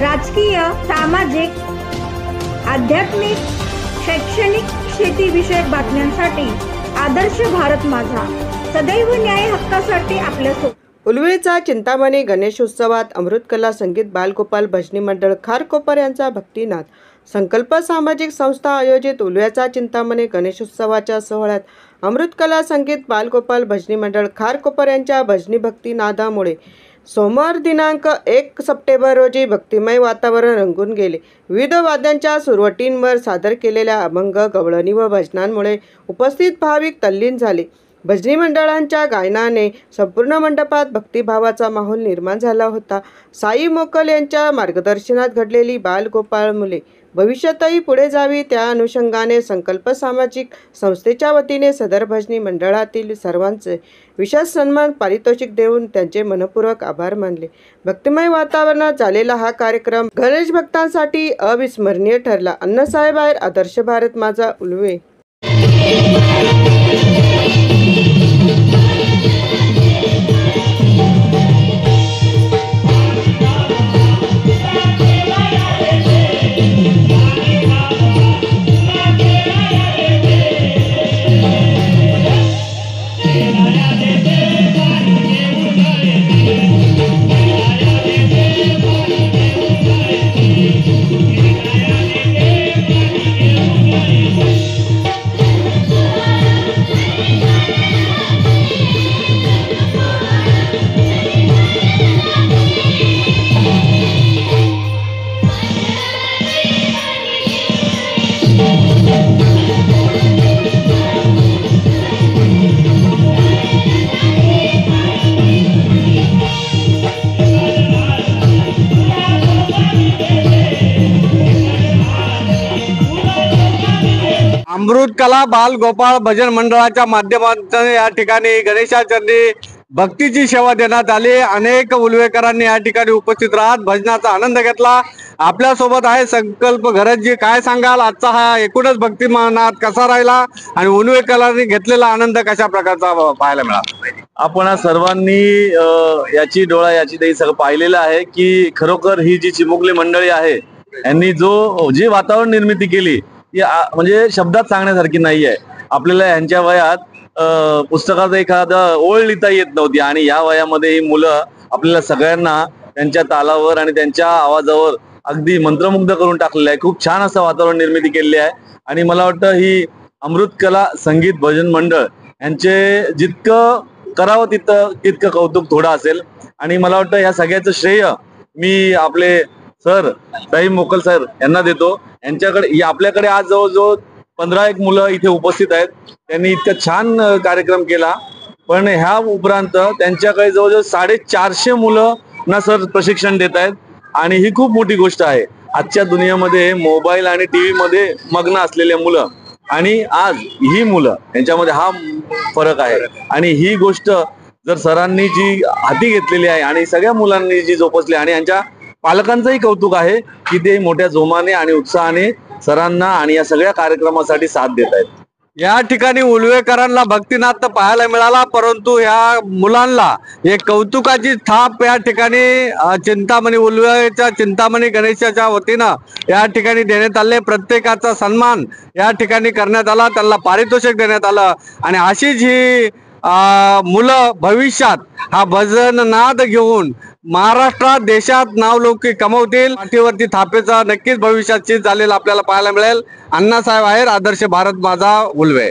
राजकीय, सामाजिक, आध्यात्मिक, शैक्षणिक, शेतीविषयक बातम्यांसाठी आदर्श भारत माझा सदैव न्याय हक्कासाठी आपल्यासोबत। उलवेचा चिंतामणी गणेशोत्सवात अमृतकला संगीत बालगोपाल भजनी मंडळ खारकोपर यांचा भक्तिनाद। संकल्प सामाजिक संस्था आयोजित उलव्याचा चिंतामणी गणेशोत्सवाच्या सोहळ्यात अमृतकला संगीत बालगोपाल भजनी मंडळ खारकोपर यांच्या भजनी भक्तिनादामुळे सोमवार दिनांक 1 सप्टेंबर रोजी भक्तिमय वातावरण रंगून गेले। विविध वाद्यांच्या सुरवटींवर सादर केलेल्या अभंग, गवळणी व भजनांमुळे उपस्थित भाविक तल्लीन झाले। भजनी मंडळांच्या गायनाने संपूर्ण मंडपात भक्तिभावाचा माहोल निर्माण झाला होता। साई मोकल यांच्या मार्गदर्शनात घडलेली बालगोपाळ मुले भविष्यातही पुढे जावी, त्या अनुषंगाने संकल्प सामाजिक संस्थेच्या वतीने सदर भजनी मंडळातील सर्वांचे विशेष सन्मान पारितोषिक देऊन त्यांचे मनपूर्वक आभार मानले। भक्तिमय वातावरणात झालेला हा कार्यक्रम गणेश भक्तांसाठी अविस्मरणीय ठरला। अण्णासाहेब आहेर, आदर्श भारत माझा, उलवे। अमृतकला बालगोपाळ भजन मंडळाच्या माध्यमातून या ठिकाणी गणेशाचरणी भक्तीची सेवा देण्यात आली। अनेक उलवेकरांनी या ठिकाणी उपस्थित राहत भजनाचा आनंद घेतला। आपल्या सोबत आहे संकल्प घरतजी, काय सांगाल आजचा हा एकूणच भक्तिमानात कसा राहिला आणि उलवेकरांनी घेतलेला आनंद कशा प्रकारचा पाहायला मिळाला? आपण सर्वांनी याची डोळा याची दही सगळं पाहिलेलं आहे की खरोखर ही जी चिमुकली मंडळी आहे यांनी जी वातावरण निर्मिती केली म्हणजे शब्दात सांगण्यासारखी नाहीये। आपल्याला यांच्या वयात पुस्तकात एखादा ओळ लिहिता येत नव्हती आणि या वयामध्ये ही मुलं आपल्याला सगळ्यांना त्यांच्या तालावर आणि त्यांच्या आवाजावर अगदी मंत्रमुग्ध करून टाकलेलं आहे। खूप छान असं वातावरण निर्मिती केलेली आहे आणि मला वाटतं ही अमृतकला संगीत भजन मंडळ यांचे जितकं करावं तितकं कौतुक थोडं असेल आणि मला वाटतं या सगळ्याचं श्रेय मी आपले सर साई मोकल सर यांना देतो। यांच्याकडे आपल्याकडे आज जवळजवळ 15 मुलं इथे उपस्थित आहेत। त्यांनी इतकं छान कार्यक्रम केला, पण ह्या उपरांत त्यांच्याकडे जवळजवळ 450 मुलं ना सर प्रशिक्षण देत आहेत आणि ही खूप मोठी गोष्ट आहे। आजच्या दुनियेमध्ये मोबाईल आणि टीव्ही मध्ये मग्न असलेले मुलं आणि आज ही मुलं यांच्यामध्ये हा फरक आहे आणि ही गोष्ट जर सरांनी जी हाती घेतलेली आहे आणि सगळ्या मुलांनी जी जोपासली आणि यांच्या पालकांचंही कौतुक आहे की ते मोठ्या जोमाने आणि उत्साहाने सरांना आणि या सगळ्या कार्यक्रमासाठी साथ देत आहेत। या ठिकाणी उलवेकरांना भक्तिनाद तर पाहायला मिळाला, परंतु ह्या मुलांना एक कौतुकाची थाप या ठिकाणी चिंतामणी उलवेच्या चिंतामणी गणेशाच्या वतीनं या ठिकाणी देण्यात आले। प्रत्येकाचा सन्मान या ठिकाणी करण्यात आला, त्यांना पारितोषिक देण्यात आलं आणि अशीच ही मुलं भविष्यात हा भजन नाद घेऊन महाराष्ट्रात देशात नावलौकिक कमवतील। पाठीवरती थापेचा नक्कीच भविष्यात चीज झालेला आपल्याला पाहायला मिळेल। अण्णासाहेब आहेर, आदर्श भारत माझा, उलवे।